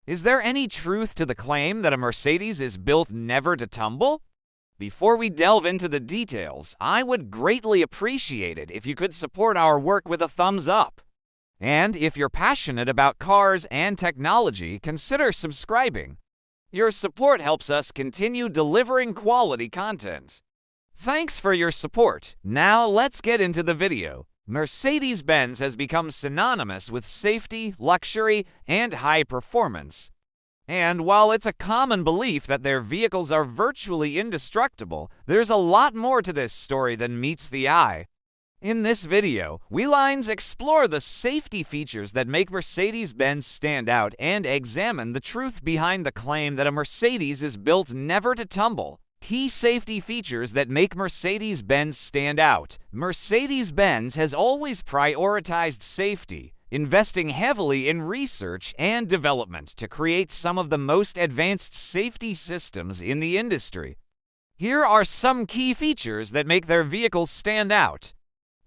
Is there any truth to the claim that a Mercedes is built never to tumble? Before we delve into the details, I would greatly appreciate it if you could support our work with a thumbs up. And if you're passionate about cars and technology, consider subscribing. Your support helps us continue delivering quality content. Thanks for your support. Now let's get into the video. Mercedes-Benz has become synonymous with safety, luxury, and high performance. And while it's a common belief that their vehicles are virtually indestructible, there's a lot more to this story than meets the eye. In this video, we explore the safety features that make Mercedes-Benz stand out and examine the truth behind the claim that a Mercedes is built never to tumble. Key safety features that make Mercedes-Benz stand out. Mercedes-Benz has always prioritized safety, investing heavily in research and development to create some of the most advanced safety systems in the industry. Here are some key features that make their vehicles stand out.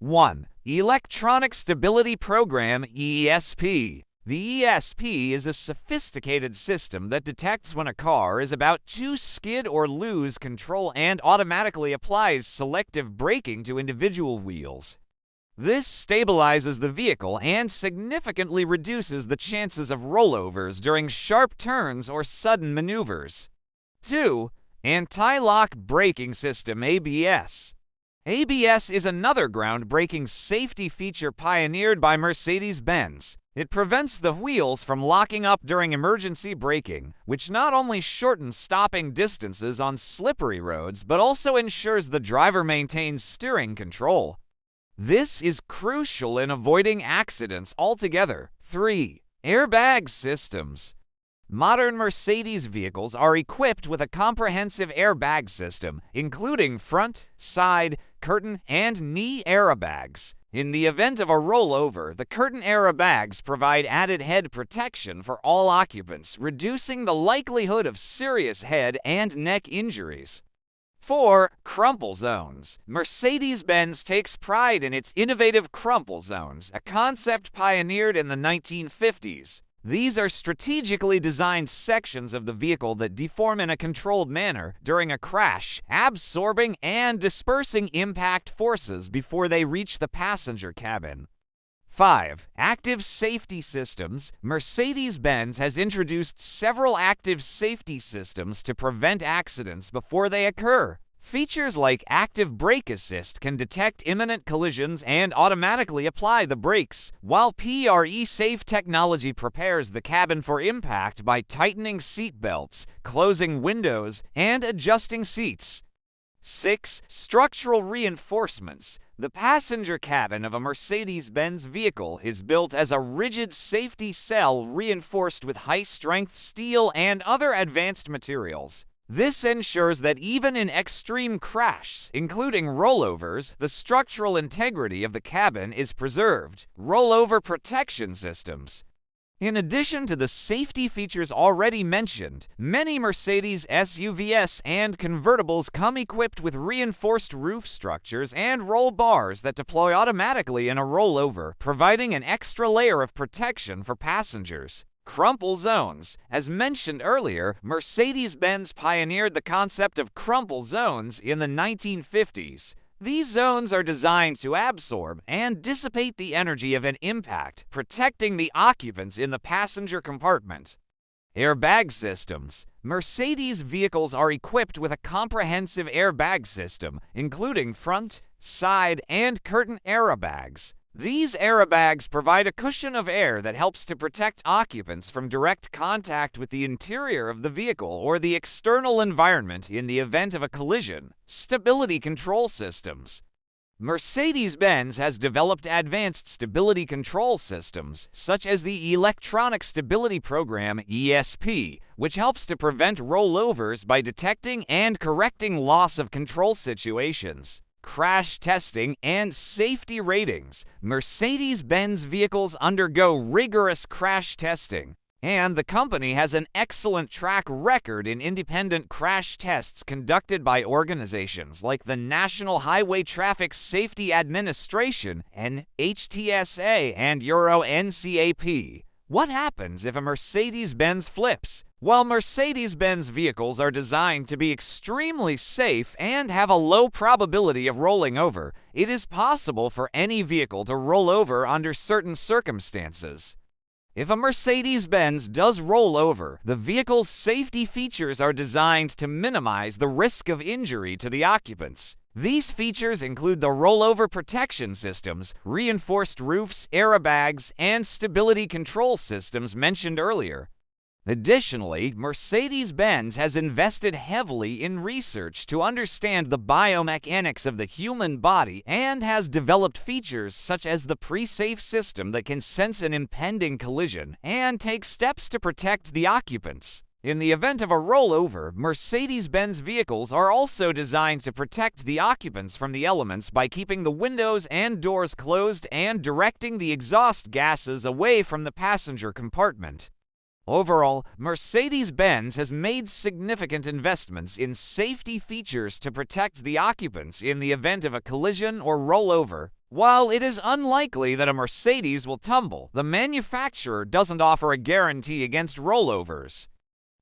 1. Electronic Stability Program (ESP). The ESP is a sophisticated system that detects when a car is about to skid or lose control and automatically applies selective braking to individual wheels. This stabilizes the vehicle and significantly reduces the chances of rollovers during sharp turns or sudden maneuvers. 2. Anti-lock braking system (ABS). ABS is another groundbreaking safety feature pioneered by Mercedes-Benz. It prevents the wheels from locking up during emergency braking, which not only shortens stopping distances on slippery roads, but also ensures the driver maintains steering control. This is crucial in avoiding accidents altogether. 3. Airbag systems. Modern Mercedes vehicles are equipped with a comprehensive airbag system, including front, side, curtain, and knee airbags. In the event of a rollover, the curtain airbags provide added head protection for all occupants, reducing the likelihood of serious head and neck injuries. 4. Crumple zones. Mercedes-Benz takes pride in its innovative crumple zones, a concept pioneered in the 1950s. These are strategically designed sections of the vehicle that deform in a controlled manner during a crash, absorbing and dispersing impact forces before they reach the passenger cabin. 5. Active safety systems. Mercedes-Benz has introduced several active safety systems to prevent accidents before they occur. Features like active brake assist can detect imminent collisions and automatically apply the brakes, while PRE-safe technology prepares the cabin for impact by tightening seat belts, closing windows, and adjusting seats. 6. Structural reinforcements. The passenger cabin of a Mercedes-Benz vehicle is built as a rigid safety cell reinforced with high-strength steel and other advanced materials. This ensures that even in extreme crashes, including rollovers, the structural integrity of the cabin is preserved. Rollover protection systems. In addition to the safety features already mentioned, many Mercedes SUVs and convertibles come equipped with reinforced roof structures and roll bars that deploy automatically in a rollover, providing an extra layer of protection for passengers. Crumple zones. As mentioned earlier, Mercedes-Benz pioneered the concept of crumple zones in the 1950s. These zones are designed to absorb and dissipate the energy of an impact, protecting the occupants in the passenger compartment. Airbag systems. Mercedes vehicles are equipped with a comprehensive airbag system, including front, side, and curtain airbags. These airbags provide a cushion of air that helps to protect occupants from direct contact with the interior of the vehicle or the external environment in the event of a collision. Stability control systems. Mercedes-Benz has developed advanced stability control systems, such as the Electronic Stability Program (ESP), which helps to prevent rollovers by detecting and correcting loss of control situations. Crash testing and safety ratings. Mercedes-Benz vehicles undergo rigorous crash testing, and the company has an excellent track record in independent crash tests conducted by organizations like the National Highway Traffic Safety Administration (NHTSA) and Euro NCAP. What happens if a Mercedes-Benz flips? While Mercedes-Benz vehicles are designed to be extremely safe and have a low probability of rolling over, it is possible for any vehicle to roll over under certain circumstances. If a Mercedes-Benz does roll over, the vehicle's safety features are designed to minimize the risk of injury to the occupants. These features include the rollover protection systems, reinforced roofs, airbags, and stability control systems mentioned earlier. Additionally, Mercedes-Benz has invested heavily in research to understand the biomechanics of the human body and has developed features such as the pre-safe system that can sense an impending collision and take steps to protect the occupants. In the event of a rollover, Mercedes-Benz vehicles are also designed to protect the occupants from the elements by keeping the windows and doors closed and directing the exhaust gases away from the passenger compartment. Overall, Mercedes-Benz has made significant investments in safety features to protect the occupants in the event of a collision or rollover. While it is unlikely that a Mercedes will tumble, the manufacturer doesn't offer a guarantee against rollovers.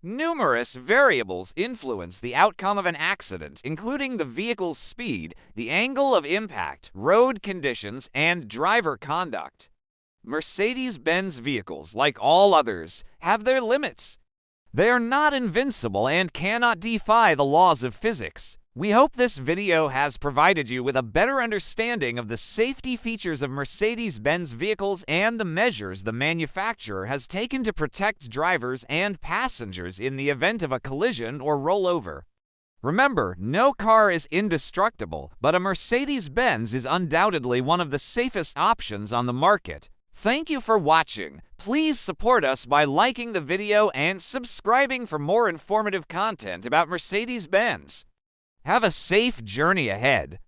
Numerous variables influence the outcome of an accident, including the vehicle's speed, the angle of impact, road conditions, and driver conduct. Mercedes-Benz vehicles, like all others, have their limits. They are not invincible and cannot defy the laws of physics. We hope this video has provided you with a better understanding of the safety features of Mercedes-Benz vehicles and the measures the manufacturer has taken to protect drivers and passengers in the event of a collision or rollover. Remember, no car is indestructible, but a Mercedes-Benz is undoubtedly one of the safest options on the market. Thank you for watching. Please support us by liking the video and subscribing for more informative content about Mercedes-Benz. Have a safe journey ahead.